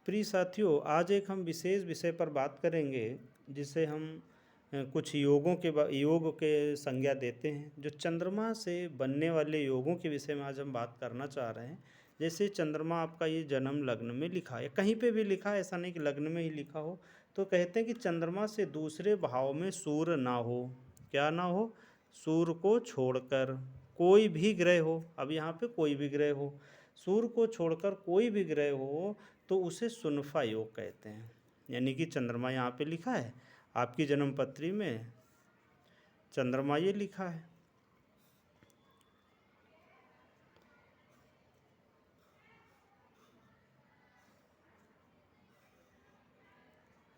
प्रिय साथियों, आज एक हम विशेष विषय पर बात करेंगे जिसे हम कुछ योग के संज्ञा देते हैं। जो चंद्रमा से बनने वाले योगों के विषय में आज हम बात करना चाह रहे हैं। जैसे चंद्रमा आपका ये जन्म लग्न में लिखा है, कहीं पे भी लिखा है, ऐसा नहीं कि लग्न में ही लिखा हो। तो कहते हैं कि चंद्रमा से दूसरे भाव में सूर्य ना हो। क्या ना हो? सूर्य को छोड़कर कोई भी ग्रह हो। अब यहाँ पे कोई भी ग्रह हो, सूर्य को छोड़कर कोई भी ग्रह हो तो उसे सुनफा योग कहते हैं। यानी कि चंद्रमा यहाँ पे लिखा है, आपकी जन्म पत्री में चंद्रमा ये लिखा है।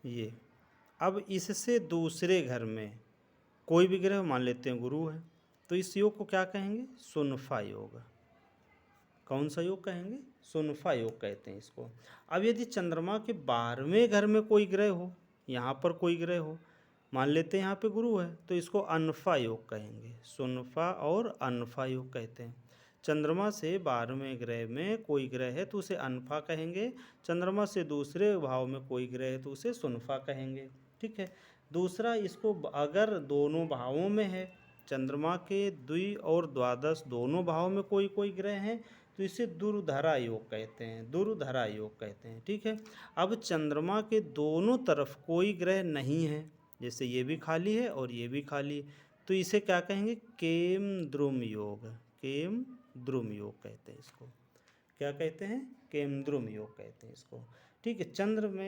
ये अब इससे दूसरे घर में कोई भी ग्रह मान लेते हैं गुरु है, तो इस योग को क्या कहेंगे? सुनफा योग। कौन सा योग कहेंगे? सुनफा योग कहते हैं इसको। अब यदि चंद्रमा के 12वें घर में कोई ग्रह हो, यहाँ पर कोई ग्रह हो, मान लेते हैं यहाँ पे गुरु है, तो इसको अनफा योग कहेंगे। सुनफा और अनफा योग कहते हैं। चंद्रमा से 12वें ग्रह में कोई ग्रह है तो उसे अनफा कहेंगे। चंद्रमा से दूसरे भाव में कोई ग्रह है तो उसे सुनफा कहेंगे। ठीक है। दूसरा, इसको अगर दोनों भावों में है, चंद्रमा के द्वि और द्वादश दोनों भाव में कोई कोई ग्रह हैं तो इसे दुर्धरा योग कहते हैं। दुर्धरा योग कहते हैं। ठीक है। अब चंद्रमा के दोनों तरफ कोई ग्रह नहीं है, जैसे ये भी खाली है और ये भी खाली है, तो इसे क्या कहेंगे? केम द्रुम योग। केम द्रुम योग कहते हैं इसको। क्या कहते हैं? केम द्रुम योग कहते हैं इसको। ठीक है।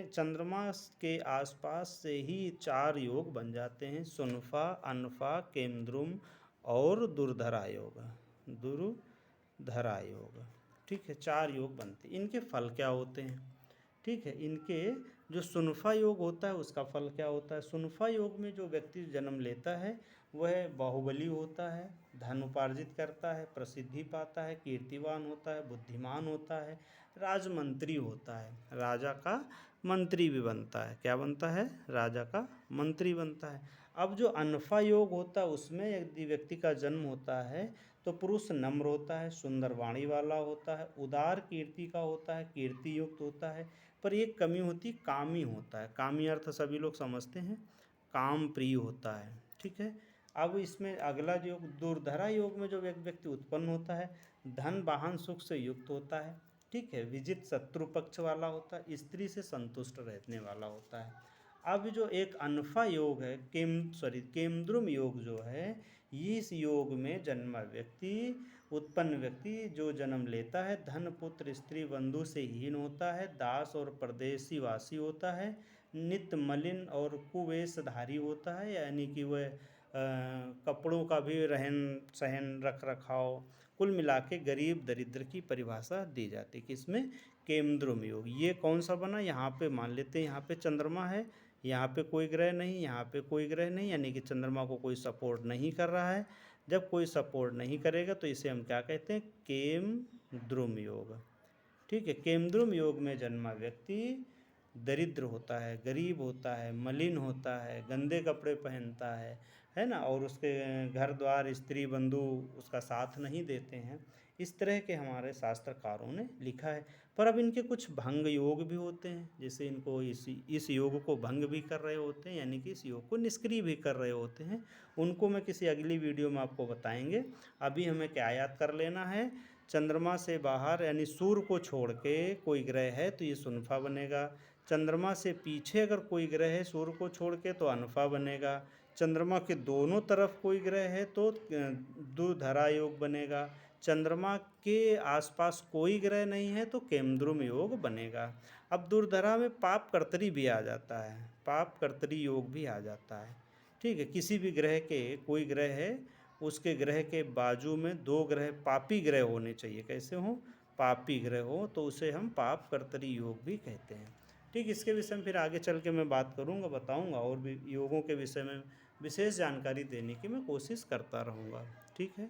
चंद्रमा के आसपास से ही 4 योग बन जाते हैं: सुनफा, अनफा, केमद्रुम और दुर्धरा योग। दुर्धरा योग। ठीक है। 4 योग बनते हैं। इनके फल क्या होते हैं? ठीक है। इनके जो सुनफा योग होता है उसका फल क्या होता है? सुनफा योग में जो व्यक्ति जन्म लेता है वह बाहुबली होता है, धन उपार्जित करता है, प्रसिद्धि पाता है, कीर्तिवान होता है, बुद्धिमान होता है, राजमंत्री होता है, राजा का मंत्री भी बनता है। क्या बनता है? राजा का मंत्री बनता है। अब जो अनफा योग होता है उसमें यदि व्यक्ति का जन्म होता है तो पुरुष नम्र होता है, सुंदर वाणी वाला होता है, उदार कीर्ति का होता है, कीर्ति युक्त होता है, पर एक कमी होती, कामी होता है। कामी अर्थ सभी लोग समझते हैं, काम प्रिय होता है। ठीक है। अब इसमें अगला जो दुर्धरा योग में जो व्यक्ति उत्पन्न होता है, धन वाहन सुख से युक्त होता है। ठीक है। विजित शत्रु पक्ष वाला होता है, स्त्री से संतुष्ट रहने वाला होता है। अब जो एक अनफा योग है, केमद्रुम योग जो है, इस योग में उत्पन्न व्यक्ति जो जन्म लेता है धन पुत्र स्त्री बंधु से हीन होता है, दास और परदेसी वासी होता है, नित्य मलिन और कुवेशधारी होता है, यानी कि वह कपड़ों का भी रहन सहन रख रखाव, कुल मिला के गरीब दरिद्र की परिभाषा दी जाती है। किसमें? केमद्रुम योग। ये कौन सा बना? यहाँ पे मान लेते हैं यहाँ पे चंद्रमा है, यहाँ पे कोई ग्रह नहीं, यहाँ पे कोई ग्रह नहीं, यानी कि चंद्रमा को कोई सपोर्ट नहीं कर रहा है। जब कोई सपोर्ट नहीं करेगा तो इसे हम क्या कहते हैं? केमद्रुम योग। ठीक है। केमद्रुम योग में जन्मा व्यक्ति दरिद्र होता है, गरीब होता है, मलिन होता है, गंदे कपड़े पहनता है ना, और उसके घर द्वार स्त्री बंधु उसका साथ नहीं देते हैं। इस तरह के हमारे शास्त्रकारों ने लिखा है। पर अब इनके कुछ भंग योग भी होते हैं, जैसे इनको इस योग को भंग भी कर रहे होते हैं, यानी कि इस योग को निष्क्रिय भी कर रहे होते हैं। उनको मैं किसी अगली वीडियो में आपको बताएंगे। अभी हमें क्या याद कर लेना है? चंद्रमा से बाहर यानी सूर्य को छोड़ के कोई ग्रह है तो ये सुनफा बनेगा। चंद्रमा से पीछे अगर कोई ग्रह है सूर्य को छोड़ के तो अनफा बनेगा। चंद्रमा के दोनों तरफ कोई ग्रह है तो दुर्धरा योग बनेगा। चंद्रमा के आसपास कोई ग्रह नहीं है तो केमद्रुम योग बनेगा। अब दुर्धरा में पाप कर्तरी भी आ जाता है, पाप कर्तरी योग भी आ जाता है। ठीक है। किसी भी ग्रह के कोई ग्रह है, उसके ग्रह के बाजू में 2 ग्रह पापी ग्रह होने चाहिए। कैसे हो? पापी ग्रह हो तो उसे हम पाप कर्तरी योग भी कहते हैं। ठीक। इसके विषय में फिर आगे चल के मैं बात करूँगा, बताऊँगा, और भी योगों के विषय में विशेष जानकारी देने की मैं कोशिश करता रहूँगा। ठीक है।